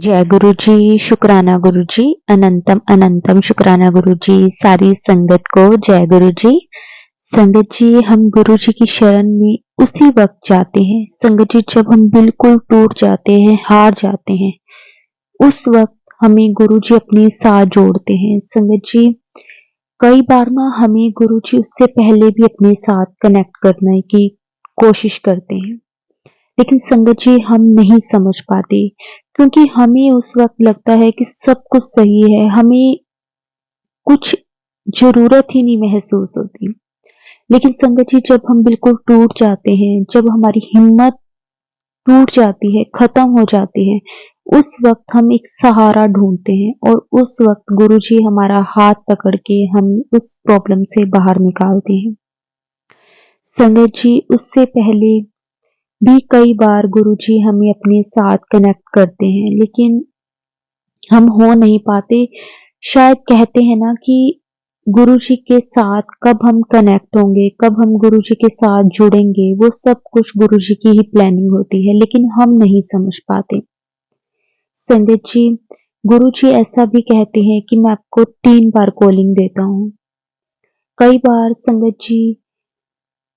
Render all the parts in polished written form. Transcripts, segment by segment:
जय गुरु जी, शुक्राना गुरु जी, अनंतम अनंतम शुक्राना गुरु जी, सारी संगत को जय गुरु जी। संगत जी, हम गुरु जी की शरण में उसी वक्त जाते हैं संगत जी जब हम बिल्कुल टूट जाते हैं, हार जाते हैं। उस वक्त हमें गुरु जी अपने साथ जोड़ते हैं। संगत जी, कई बार ना हमें गुरु जी उससे पहले भी अपने साथ कनेक्ट करने की कोशिश करते हैं, लेकिन संगत जी हम नहीं समझ पाते, क्योंकि हमें उस वक्त लगता है कि सब कुछ सही है, हमें कुछ जरूरत ही नहीं महसूस होती। लेकिन संगत जी जब हम बिल्कुल टूट जाते हैं, जब हमारी हिम्मत टूट जाती है, खत्म हो जाती है, उस वक्त हम एक सहारा ढूंढते हैं और उस वक्त गुरु जी हमारा हाथ पकड़ के हम उस प्रॉब्लम से बाहर निकालते हैं। संगत जी, उससे पहले भी कई बार गुरुजी हमें अपने साथ कनेक्ट करते हैं, लेकिन हम हो नहीं पाते। शायद कहते हैं ना कि गुरुजी के साथ कब हम कनेक्ट होंगे, कब हम गुरुजी के साथ जुड़ेंगे, वो सब कुछ गुरुजी की ही प्लानिंग होती है, लेकिन हम नहीं समझ पाते। संगत जी, गुरुजी ऐसा भी कहते हैं कि मैं आपको 3 बार कॉलिंग देता हूँ। कई बार संगत जी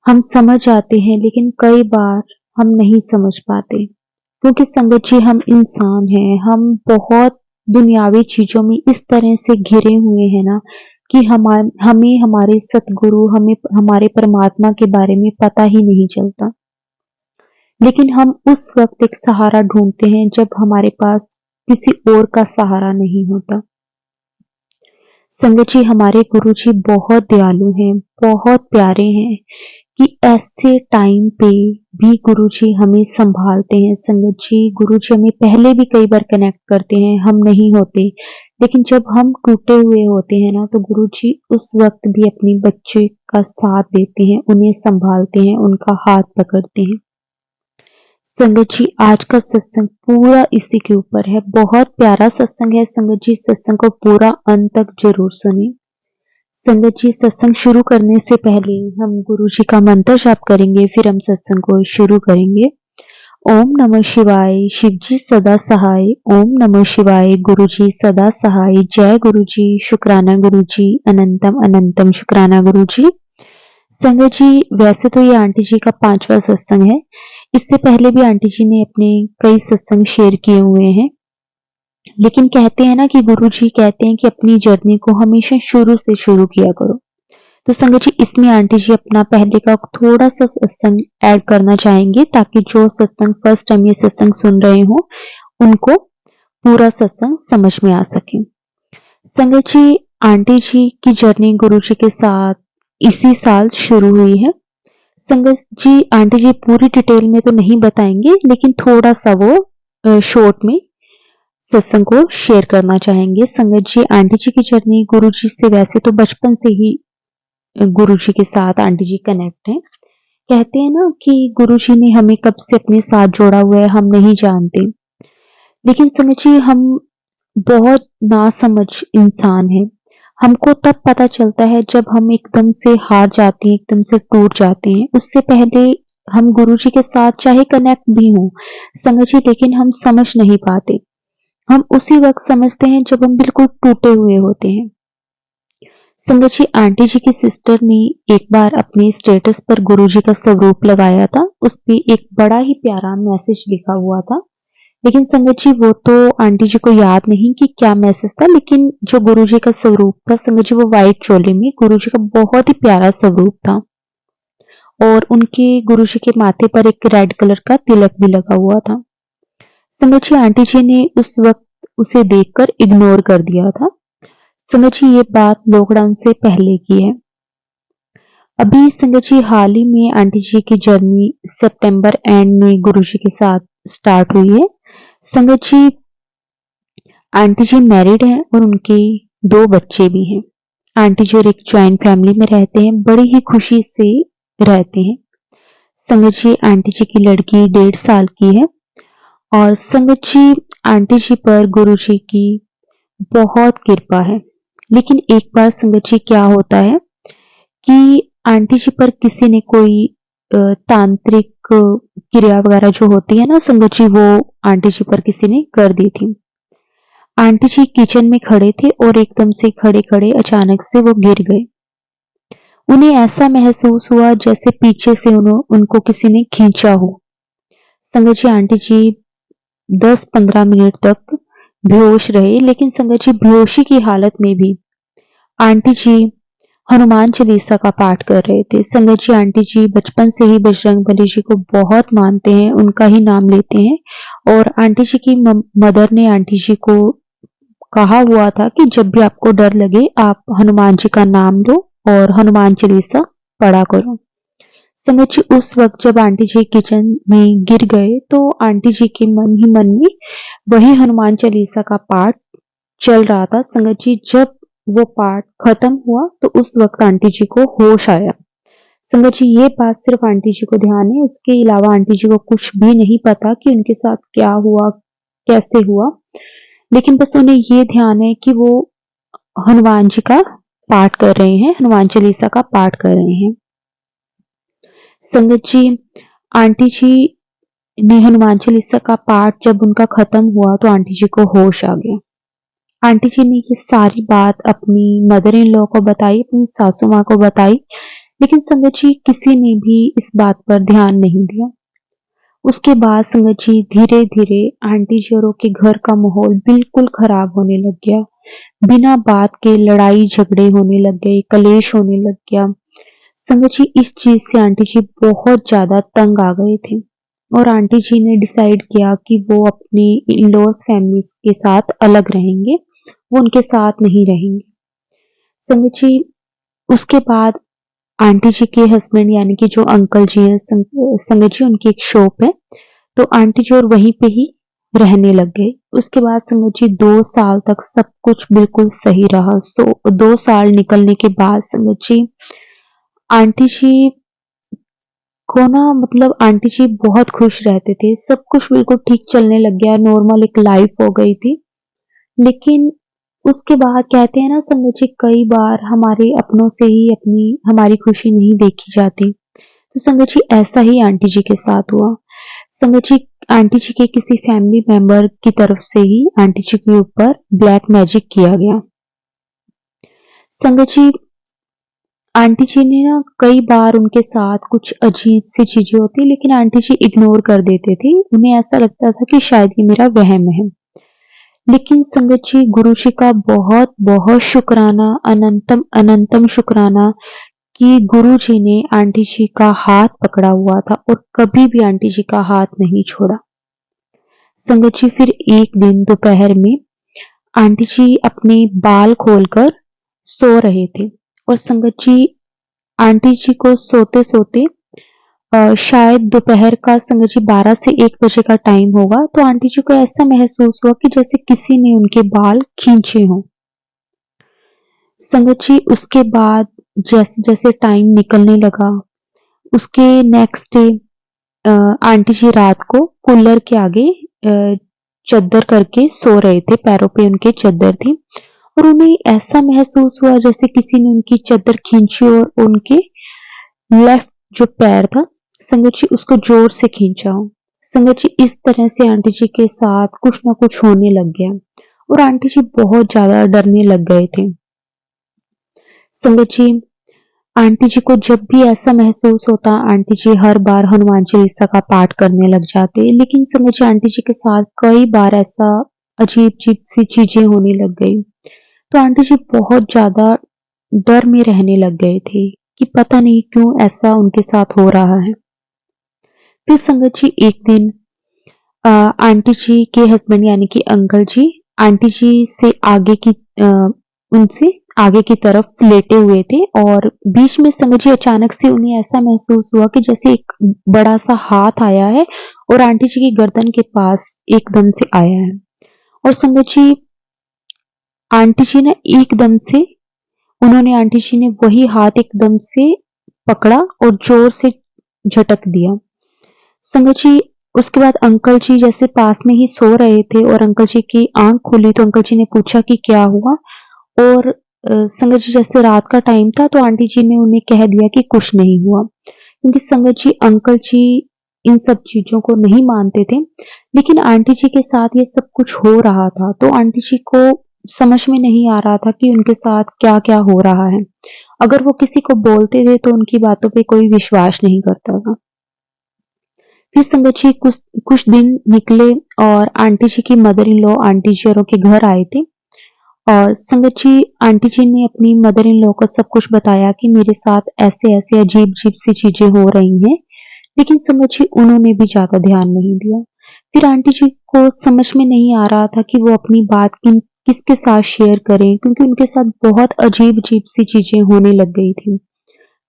हम समझ आते हैं, लेकिन कई बार हम नहीं समझ पाते, क्योंकि संगत जी हम इंसान हैं, हम बहुत दुनियावी चीजों में इस तरह से घिरे हुए हैं ना कि हमें हमारे सतगुरु, हमें हमारे परमात्मा के बारे में पता ही नहीं चलता। लेकिन हम उस वक्त एक सहारा ढूंढते हैं जब हमारे पास किसी और का सहारा नहीं होता। संगत जी, हमारे गुरु जी बहुत दयालु हैं, बहुत प्यारे हैं कि ऐसे टाइम पे भी गुरुजी हमें संभालते हैं। संगत जी, गुरुजी हमें पहले भी कई बार कनेक्ट करते हैं, हम नहीं होते, लेकिन जब हम टूटे हुए होते हैं ना, तो गुरुजी उस वक्त भी अपने बच्चे का साथ देते हैं, उन्हें संभालते हैं, उनका हाथ पकड़ते हैं। संगत जी, आज का सत्संग पूरा इसी के ऊपर है, बहुत प्यारा सत्संग है। संगत जी, सत्संग को पूरा अंत तक जरूर सुनिए। संगत जी, सत्संग शुरू करने से पहले हम गुरु जी का मंत्र जाप करेंगे, फिर हम सत्संग को शुरू करेंगे। ओम नमः शिवाय, शिव जी सदा सहाय। ओम नमः शिवाय, गुरु जी सदा सहाय। जय गुरु जी, शुक्राना गुरु जी, अनंतम अनंतम शुक्राना गुरु जी। संगत जी, वैसे तो ये आंटी जी का 5वां सत्संग है। इससे पहले भी आंटी जी ने अपने कई सत्संग शेयर किए हुए हैं, लेकिन कहते हैं ना कि गुरुजी कहते हैं कि अपनी जर्नी को हमेशा शुरू से शुरू किया करो। तो संगत जी, इसमें आंटी जी अपना पहले का थोड़ा सा सत्संग ऐड करना चाहेंगे, ताकि जो सत्संग फर्स्ट टाइम ये सत्संग सुन रहे हो उनको पूरा सत्संग समझ में आ सके। संगत जी, आंटी जी की जर्नी गुरु जी के साथ इसी साल शुरू हुई है। संगत जी, आंटी जी पूरी डिटेल में तो नहीं बताएंगे, लेकिन थोड़ा सा वो शॉर्ट में सत्संग को शेयर करना चाहेंगे। संगत जी, आंटी जी की जर्नी गुरु जी से वैसे तो बचपन से ही गुरु जी के साथ आंटी जी कनेक्ट हैं। कहते हैं ना कि गुरु जी ने हमें कब से अपने साथ जोड़ा हुआ है, हम नहीं जानते। लेकिन संगत जी, हम बहुत नासमझ इंसान हैं। हमको तब पता चलता है जब हम एकदम से हार जाते हैं, एकदम से टूट जाते हैं। उससे पहले हम गुरु जी के साथ चाहे कनेक्ट भी हों संगत जी, लेकिन हम समझ नहीं पाते। हम उसी वक्त समझते हैं जब हम बिल्कुल टूटे हुए होते हैं। संगत जी, आंटी जी की सिस्टर ने एक बार अपने स्टेटस पर गुरुजी का स्वरूप लगाया था। उस पे एक बड़ा ही प्यारा मैसेज लिखा हुआ था, लेकिन संगत जी वो तो आंटी जी को याद नहीं कि क्या मैसेज था, लेकिन जो गुरुजी का स्वरूप था संगत जी, वो व्हाइट चोले में गुरुजी का बहुत ही प्यारा स्वरूप था और उनके गुरुजी के माथे पर एक रेड कलर का तिलक भी लगा हुआ था। संगत जी, आंटी जी ने उस वक्त उसे देखकर इग्नोर कर दिया था। संगत जी, ये बात लॉकडाउन से पहले की है। अभी संगत जी, हाल ही में आंटी जी की जर्नी सितंबर एंड में गुरुजी के साथ स्टार्ट हुई है। संगत जी, आंटी जी मैरिड हैं और उनके 2 बच्चे भी हैं। आंटी जी और एक ज्वाइंट फैमिली में रहते हैं, बड़ी ही खुशी से रहते हैं। संगत जी, आंटी जी की लड़की 1.5 साल की है और संगत जी, आंटी जी पर गुरुजी की बहुत कृपा है। लेकिन एक बार संगत जी क्या होता है कि आंटी जी पर किसी ने कोई तांत्रिक क्रिया वगैरह जो होती है ना संगत जी, वो आंटी जी पर किसी ने कर दी थी। आंटी जी किचन में खड़े थे और एकदम से खड़े-खड़े अचानक से वो गिर गए। उन्हें ऐसा महसूस हुआ जैसे पीछे से उनको किसी ने खींचा हो। संगत जी आंटी जी 10-15 मिनट तक बेहोश रहे, लेकिन संगत जी बेहोशी की हालत में भी आंटी जी हनुमान चालीसा का पाठ कर रहे थे। संगत जी आंटी जी बचपन से ही बजरंगबली जी को बहुत मानते हैं, उनका ही नाम लेते हैं और आंटी जी की मदर ने आंटी जी को कहा हुआ था कि जब भी आपको डर लगे आप हनुमान जी का नाम लो और हनुमान चालीसा पढ़ा करो। संगत जी उस वक्त जब आंटी जी किचन में गिर गए तो आंटी जी के मन ही मन में वही हनुमान चालीसा का पाठ चल रहा था। संगत जी जब वो पाठ खत्म हुआ तो उस वक्त आंटी जी को होश आया। संगत जी ये बात सिर्फ आंटी जी को ध्यान है, उसके अलावा आंटी जी को कुछ भी नहीं पता कि उनके साथ क्या हुआ, कैसे हुआ। लेकिन बस उन्हें ये ध्यान है कि वो हनुमान जी का पाठ कर रहे हैं, हनुमान चालीसा का पाठ कर रहे हैं। संगत जी आंटी जी ने हनुमान चालीसा का पाठ जब उनका खत्म हुआ तो आंटी जी को होश आ गया। आंटी जी ने ये सारी बात अपनी मदर इन लॉ को बताई, अपनी सासू माँ को बताई, लेकिन संगत जी किसी ने भी इस बात पर ध्यान नहीं दिया। उसके बाद संगत जी धीरे-धीरे आंटी जी और के घर का माहौल बिल्कुल खराब होने लग गया। बिना बात के लड़ाई झगड़े होने लग गए, कलेश होने लग गया। संगत जी इस चीज से आंटी जी बहुत ज्यादा तंग आ गए थे और आंटी जी ने डिसाइड किया कि वो अपनी इन-लॉज फैमिली के साथ अलग रहेंगे, वो उनके साथ नहीं रहेंगे। संगत जी उसके बाद आंटी जी के हस्बैंड यानी कि जो अंकल जी हैं, संगत जी उनकी एक शॉप है, तो आंटी जी और वहीं पे ही रहने लग गए। उसके बाद संगत जी 2 साल तक सब कुछ बिल्कुल सही रहा। 2 साल निकलने के बाद संगत जी आंटी जी को ना मतलब आंटी जी बहुत खुश रहते थे, सब कुछ बिल्कुल ठीक चलने लग गया, नॉर्मल एक लाइफ हो गई थी। लेकिन उसके बाद कहते हैं ना संगत जी कई बार हमारे अपनों से ही अपनी हमारी खुशी नहीं देखी जाती। तो संगत जी ऐसा ही आंटी जी के साथ हुआ। संगत जी आंटी जी के किसी फैमिली मेंबर की तरफ से ही आंटी जी के ऊपर ब्लैक मैजिक किया गया। संगत जी आंटी जी ने ना कई बार उनके साथ कुछ अजीब सी चीजें होती लेकिन आंटी जी इग्नोर कर देते थे। उन्हें ऐसा लगता था कि शायद ये मेरा वहम है। लेकिन संगत जी गुरु जी का बहुत बहुत शुक्राना, अनंतम अनंतम शुक्राना कि गुरु जी ने आंटी जी का हाथ पकड़ा हुआ था और कभी भी आंटी जी का हाथ नहीं छोड़ा। संगत जी फिर एक दिन दोपहर में आंटी जी अपने बाल खोलकर सो रहे थे और संगत जी आंटी जी को सोते-सोते शायद दोपहर का संगत जी 12 से 1 बजे का टाइम होगा, तो आंटी जी को ऐसा महसूस हुआ कि जैसे किसी ने उनके बाल खींचे हों। संगत जी उसके बाद जैसे-जैसे टाइम निकलने लगा, उसके नेक्स्ट डे आंटी जी रात को कूलर के आगे चद्दर करके सो रहे थे, पैरों पे उनके चद्दर थी और उन्हें ऐसा महसूस हुआ जैसे किसी ने उनकी चद्दर खींची और उनके लेफ्ट जो पैर था संगत जी उसको जोर से खींचा हो। संगत जी इस तरह से आंटी जी के साथ कुछ ना कुछ होने लग गया और आंटी जी बहुत ज्यादा डरने लग गए थे। संगत जी आंटी जी को जब भी ऐसा महसूस होता आंटी जी हर बार हनुमान चालीसा का पाठ करने लग जाते, लेकिन संगत जी आंटी जी के साथ कई बार ऐसा अजीब-अजीब सी चीजें होने लग गई। तो आंटी जी बहुत ज्यादा डर में रहने लग गए थे कि पता नहीं क्यों ऐसा उनके साथ हो रहा है। फिर संगत जी एक दिन आंटी जी के हस्बैंड यानी कि अंकल जी आंटी जी से उनसे आगे की तरफ लेटे हुए थे और बीच में संगत जी अचानक से उन्हें ऐसा महसूस हुआ कि जैसे एक बड़ा सा हाथ आया है और आंटी जी की गर्दन के पास एकदम से आया है और संगत जी आंटी जी ने एकदम से उन्होंने आंटी जी ने वही हाथ एकदम से पकड़ा और जोर से झटक दिया। संगत जी उसके बाद अंकल जी जैसे पास में ही सो रहे थे और अंकल जी की आंख खुली तो अंकल जी ने पूछा कि क्या हुआ और संगत जी जैसे रात का टाइम था तो आंटी जी ने उन्हें कह दिया कि कुछ नहीं हुआ क्योंकि संगत जी अंकल जी इन सब चीज़ों को नहीं मानते थे, लेकिन आंटी जी के साथ ये सब कुछ हो रहा था, तो आंटी जी को समझ में नहीं आ रहा था कि उनके साथ क्या-क्या हो रहा है। अगर वो किसी को बोलते थे तो उनकी बातों पे कोई विश्वास नहीं करता था। फिर संगत जी कुछ कुछ दिन निकले और आंटी जी की मदर इन लॉ आंटी जी औरों के घर आए थे और संगत जी आंटी जी ने अपनी मदर इन लॉ को सब कुछ बताया कि मेरे साथ ऐसे-ऐसे अजीब-अजीब सी चीज़ें हो रही हैं, लेकिन संगत जी उन्होंने भी ज़्यादा ध्यान नहीं दिया। फिर आंटी जी को समझ में नहीं आ रहा था कि वो अपनी बात किसके साथ शेयर करें क्योंकि उनके साथ बहुत अजीब-अजीब सी चीज़ें होने लग गई थी।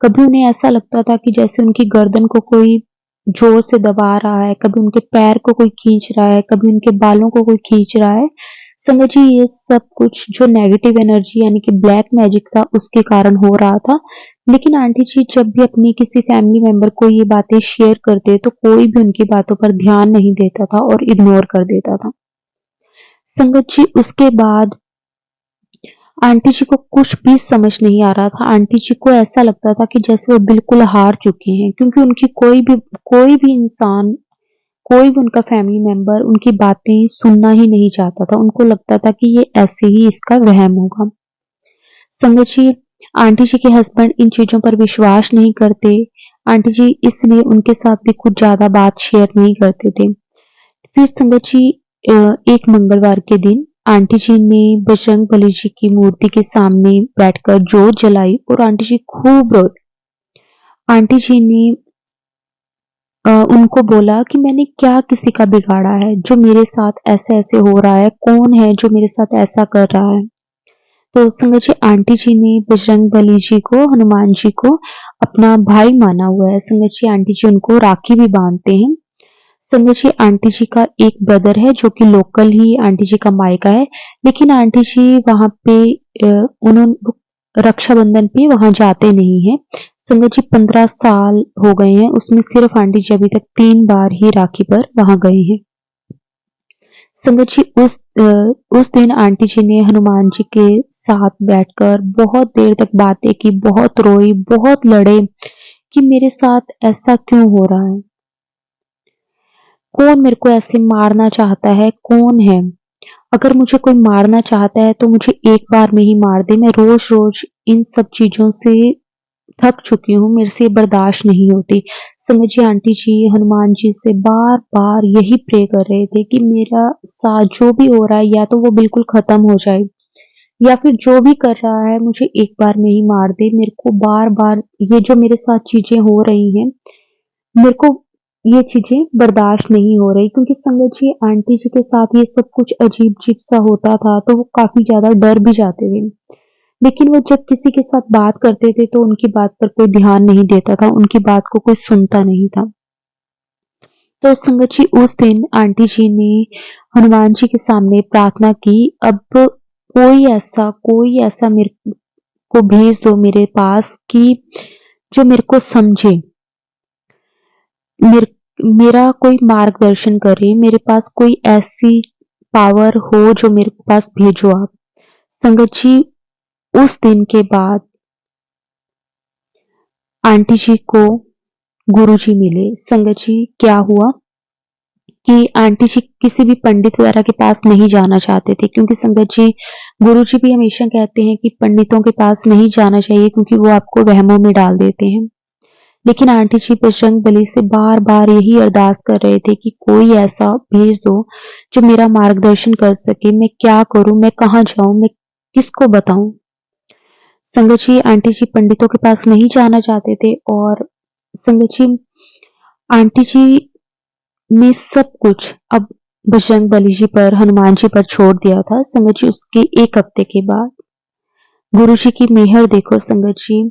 कभी उन्हें ऐसा लगता था कि जैसे उनकी गर्दन को कोई ज़ोर से दबा रहा है, कभी उनके पैर को कोई खींच रहा है, कभी उनके बालों को कोई खींच रहा है। संगत जी ये सब कुछ जो नेगेटिव एनर्जी यानी कि ब्लैक मैजिक था उसके कारण हो रहा था। लेकिन आंटी जी जब भी अपनी किसी फैमिली मेंबर को ये बातें शेयर करते तो कोई भी उनकी बातों पर ध्यान नहीं देता था और इग्नोर कर देता था। संगत जी उसके बाद आंटी जी को कुछ भी समझ नहीं आ रहा था। आंटी जी को ऐसा लगता था कि जैसे वो बिल्कुल हार चुके हैं क्योंकि उनकी कोई भी इंसान, कोई भी उनका फैमिली मेंबर उनकी बातें सुनना ही नहीं चाहता था। उनको लगता था कि ये ऐसे ही इसका वहम होगा। संगत जी, आंटी जी के हस्बैंड इन चीज़ों पर विश्वास नहीं करते। आंटी जी इसलिए उनके साथ भी कुछ ज़्यादा बात शेयर नहीं करते थे। फिर संगत जी एक मंगलवार के दिन आंटी जी ने बजरंगबली जी की मूर्ति के सामने बैठकर जोत जलाई और आंटी जी खूब रोई। आंटी जी ने उनको बोला कि मैंने क्या किसी का बिगाड़ा है जो मेरे साथ ऐसे-ऐसे हो रहा है? कौन है जो मेरे साथ ऐसा कर रहा है? तो संगत जी आंटी जी ने बजरंगबली जी को, हनुमान जी को अपना भाई माना हुआ है। संगत जी आंटी जी उनको राखी भी बाँधते हैं। संगत जी आंटी जी का एक ब्रदर है जो कि लोकल ही आंटी जी का मायका है, लेकिन आंटी जी वहाँ पे रक्षाबंधन पे वहाँ जाते नहीं हैं। संगत जी 15 साल हो गए हैं, उसमें सिर्फ आंटी जी अभी तक 3 बार ही राखी पर वहाँ गए हैं। संगत जी उस दिन आंटी जी ने हनुमान जी के साथ बैठकर बहुत देर तक बातें की, बहुत रोई, बहुत लड़े कि मेरे साथ ऐसा क्यों हो रहा है? कौन मेरे को ऐसे मारना चाहता है? कौन है? अगर मुझे कोई मारना चाहता है तो मुझे एक बार में ही मार दे। मैं रोज़-रोज़ इन सब चीज़ों से थक चुकी हूँ, मेरे से बर्दाश्त नहीं होती। समझिए आंटी जी हनुमान जी से बार-बार यही प्रे कर रहे थे कि मेरा साथ जो भी हो रहा है या तो वो बिल्कुल ख़त्म हो जाए या फिर जो भी कर रहा है मुझे एक बार में ही मार दे। मेरे को बार-बार ये जो मेरे साथ चीज़ें हो रही हैं, मेरे को ये चीज़ें बर्दाश्त नहीं हो रही क्योंकि संगत जी आंटी जी के साथ ये सब कुछ अजीब-अजीब सा होता था, तो वो काफ़ी ज़्यादा डर भी जाते थे। लेकिन वो जब किसी के साथ बात करते थे तो उनकी बात पर कोई ध्यान नहीं देता था, उनकी बात को कोई सुनता नहीं था। तो संगत जी उस दिन आंटी जी ने हनुमान जी के सामने प्रार्थना की, अब कोई ऐसा मेरे को भेज दो मेरे पास कि जो मेरे को समझे, मेर मेरा कोई मार्गदर्शन करे, मेरे पास कोई ऐसी पावर हो जो मेरे पास भेजो आप। संगत जी उस दिन के बाद आंटी जी को गुरुजी मिले। संगत जी क्या हुआ कि आंटी जी किसी भी पंडित वगैरह के पास नहीं जाना चाहते थे क्योंकि संगत जी गुरुजी भी हमेशा कहते हैं कि पंडितों के पास नहीं जाना चाहिए क्योंकि वो आपको वहमों में डाल देते हैं। लेकिन आंटी जी बजरंगबली से बार-बार यही अरदास कर रहे थे कि कोई ऐसा भेज दो जो मेरा मार्गदर्शन कर सके। मैं क्या करूँ? मैं कहाँ जाऊँ? मैं किसको बताऊँ? संगत जी आंटी जी पंडितों के पास नहीं जाना चाहते थे और संगत जी आंटी जी ने सब कुछ अब बजरंगबली जी पर, हनुमान जी पर छोड़ दिया था। संगत जी उसके 1 हफ्ते के बाद गुरुजी की मेहर देखो संगत जी,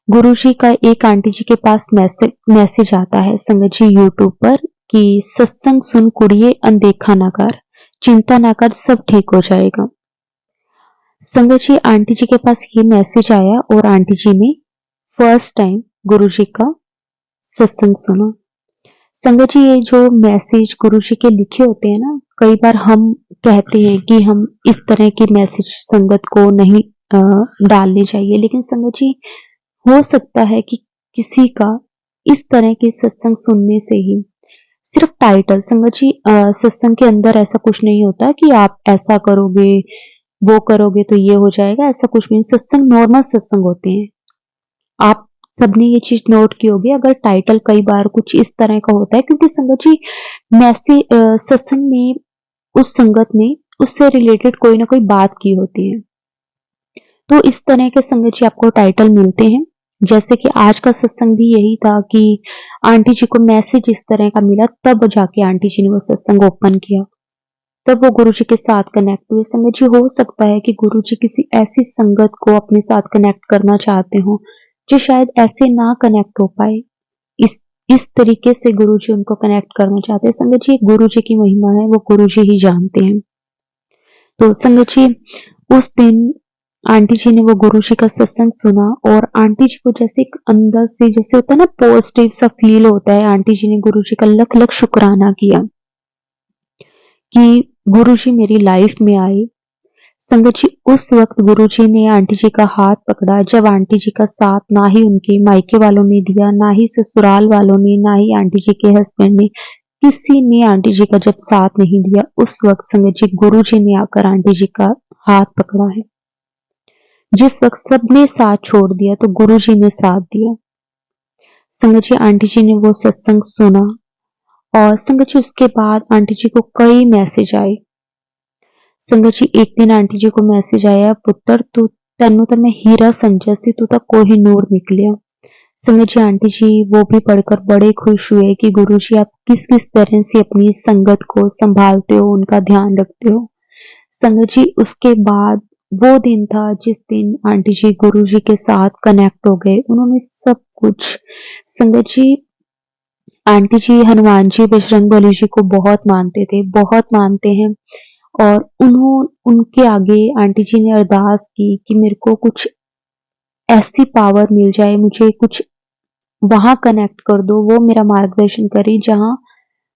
गुरुजी का एक आंटी जी के पास मैसेज आता है संगत जी यूट्यूब पर कि सत्संग सुन कुड़िए अनदेखा ना कर, चिंता ना कर सब ठीक हो जाएगा। संगत जी आंटी जी के पास ये मैसेज आया और आंटी जी ने फर्स्ट टाइम गुरुजी का सत्संग सुना। संगत जी ये जो मैसेज गुरुजी के लिखे होते हैं ना, कई बार हम कहते हैं कि हम इस तरह के मैसेज संगत को नहीं डालने चाहिए, लेकिन संगत जी हो सकता है कि किसी का इस तरह के सत्संग सुनने से ही सिर्फ टाइटल। संगत जी सत्संग के अंदर ऐसा कुछ नहीं होता कि आप ऐसा करोगे, वो करोगे तो ये हो जाएगा, ऐसा कुछ नहीं। सत्संग नॉर्मल सत्संग होते हैं। आप सबने ये चीज नोट की होगी अगर टाइटल कई बार कुछ इस तरह का होता है, क्योंकि संगत जी सत्संग में उस संगत ने उससे रिलेटेड कोई ना कोई बात की होती है, तो इस तरह के संगत जी आपको टाइटल मिलते हैं। जैसे कि आज का सत्संग भी यही था कि आंटी जी को मैसेज इस तरह का मिला, तब जाके आंटी जी ने वो सत्संग ओपन किया, तब वो गुरु जी के साथ कनेक्ट हुए। संगत जी हो सकता है कि गुरु जी किसी ऐसी संगत को अपने साथ कनेक्ट करना चाहते हो जो शायद ऐसे ना कनेक्ट हो पाए, इस इस तरीके से गुरु जी उनको कनेक्ट करना चाहते हैं। संगत जी गुरु जी की महिमा है, वो गुरु जी ही जानते हैं। तो संगत जी उस दिन आंटी जी ने वो गुरु जी का सत्संग सुना और आंटी जी को जैसे एक अंदर से जैसे होता है ना पॉजिटिव सा फील होता है। आंटी जी ने गुरु जी का लख लख शुक्राना किया कि गुरु जी मेरी लाइफ में आए। संगत जी उस वक्त गुरु जी ने आंटी जी का हाथ पकड़ा, जब आंटी जी का साथ ना ही उनके मायके वालों ने दिया, ना ही ससुराल वालों ने, ना ही आंटी जी के हस्बैंड ने, किसी ने आंटी जी का जब साथ नहीं दिया, उस वक्त संगत जी गुरु जी ने आकर आंटी जी का हाथ पकड़ा है। जिस वक्त सबने साथ छोड़ दिया तो गुरु जी ने साथ दिया। संगत जी आंटी जी ने वो सत्संग सुना और संगत जी उसके बाद आंटी जी को कई मैसेज आए। संगत जी एक दिन आंटी जी को मैसेज आया, पुत्र तू तेनू तो मैं हीरा समझा सी, तू तो कोहिनूर निकलिया। संगत जी आंटी जी वो भी पढ़कर बड़े खुश हुए कि गुरु जी आप किस किस तरह से अपनी संगत को संभालते हो, उनका ध्यान रखते हो। संगत जी उसके बाद वो दिन था जिस दिन आंटी जी गुरु जी के साथ कनेक्ट हो गए। उन्होंने सब कुछ, संगत जी आंटी जी हनुमान जी बजरंगबली जी को बहुत मानते थे, बहुत मानते हैं। और उनके आगे आंटी जी ने अरदास की कि मेरे को कुछ ऐसी पावर मिल जाए, मुझे कुछ वहां कनेक्ट कर दो, वो मेरा मार्गदर्शन करे जहां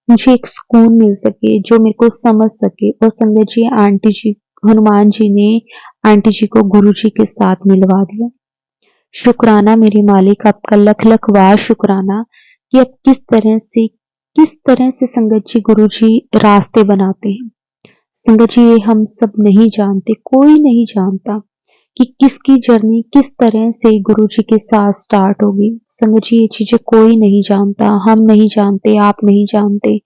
मुझे एक सुकून मिल सके, जो मेरे को समझ सके। और संगत जी आंटी जी हनुमान जी ने आंटी जी को गुरु जी के साथ मिलवा दिया। शुक्राना मेरे मालिक, आपका लख लख वार शुक्राना कि आप किस तरह से संगत जी गुरु जी रास्ते बनाते हैं। संगत जी ये हम सब नहीं जानते, कोई नहीं जानता कि किसकी जर्नी किस तरह से गुरु जी के साथ स्टार्ट होगी। संगत जी ये चीजें कोई नहीं जानता, हम नहीं जानते, आप नहीं जानते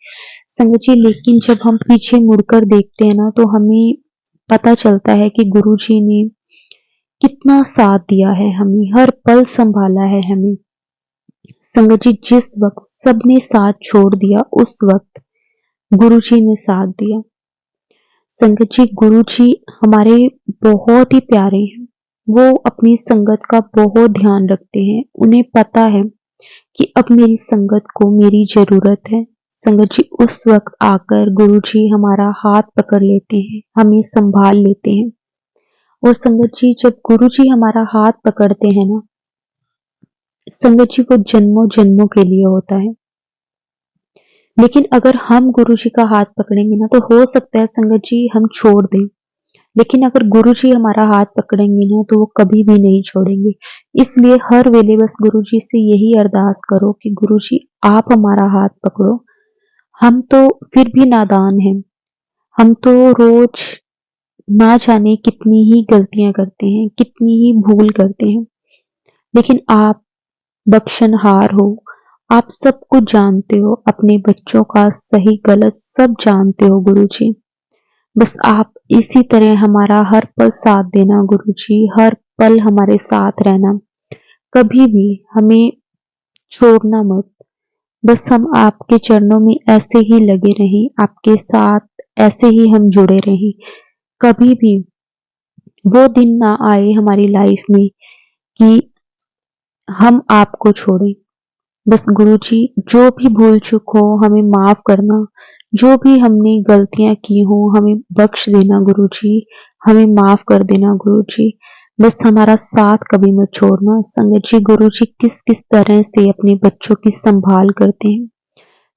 संगत जी। लेकिन जब हम पीछे मुड़कर देखते हैं ना तो हमें पता चलता है कि गुरु जी ने कितना साथ दिया है, हमें हर पल संभाला है हमें। संगत जी जिस वक्त सबने साथ छोड़ दिया उस वक्त गुरु जी ने साथ दिया। संगत जी गुरु जी हमारे बहुत ही प्यारे हैं, वो अपनी संगत का बहुत ध्यान रखते हैं। उन्हें पता है कि अब मेरी संगत को मेरी जरूरत है। संगत जी उस वक्त आकर गुरु जी हमारा हाथ पकड़ लेते हैं, हमें संभाल लेते हैं। और संगत जी जब गुरु जी हमारा हाथ पकड़ते हैं ना संगत जी वो जन्मों जन्मों के लिए होता है। लेकिन अगर हम गुरु जी का हाथ पकड़ेंगे ना तो हो सकता है संगत जी हम छोड़ दें, लेकिन अगर गुरु जी हमारा हाथ पकड़ेंगे ना तो वो कभी भी नहीं छोड़ेंगे। इसलिए हर वेले बस गुरु जी से यही अरदास करो कि गुरु जी आप हमारा हाथ पकड़ो। हम तो फिर भी नादान हैं, हम तो रोज ना जाने कितनी ही गलतियां करते हैं, कितनी ही भूल करते हैं, लेकिन आप बख्शनहार हो, आप सब कुछ जानते हो, अपने बच्चों का सही गलत सब जानते हो गुरु जी। बस आप इसी तरह हमारा हर पल साथ देना गुरु जी, हर पल हमारे साथ रहना, कभी भी हमें छोड़ना मत। बस हम आपके चरणों में ऐसे ही लगे रहें, आपके साथ ऐसे ही हम जुड़े रहें। कभी भी वो दिन ना आए हमारी लाइफ में कि हम आपको छोड़ें। बस गुरु जी जो भी भूल चूक हो हमें माफ करना, जो भी हमने गलतियां की हो हमें बख्श देना गुरु जी, हमें माफ कर देना गुरु जी। बस हमारा साथ कभी मत छोड़ना। संगत जी गुरु जी किस किस तरह से अपने बच्चों की संभाल करते हैं।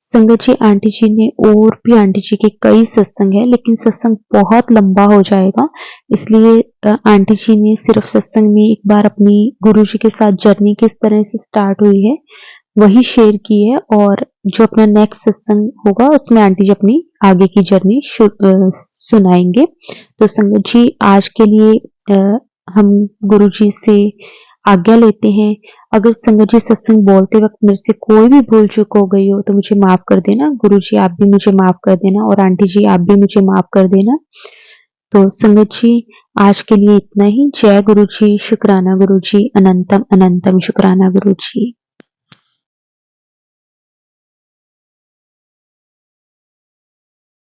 संगत जी आंटी जी ने और भी आंटी जी के कई सत्संग है, लेकिन सत्संग बहुत लंबा हो जाएगा, इसलिए आंटी जी ने सिर्फ सत्संग में एक बार अपनी गुरु जी के साथ जर्नी किस तरह से स्टार्ट हुई है वही शेयर की है और जो अपना नेक्स्ट सत्संग होगा उसमें आंटी जी अपनी आगे की जर्नी सुनाएंगे। तो संगत जी आज के लिए हम गुरु जी से आज्ञा लेते हैं। अगर संगत जी सत्संग बोलते वक्त मेरे से कोई भी भूल चूक हो गई हो तो मुझे माफ कर देना। गुरु जी आप भी मुझे माफ कर देना और आंटी जी आप भी मुझे माफ कर देना। तो संगत जी आज के लिए इतना ही। जय गुरु जी, शुक्राना गुरु जी, अनंतम अनंतम शुक्राना गुरु जी।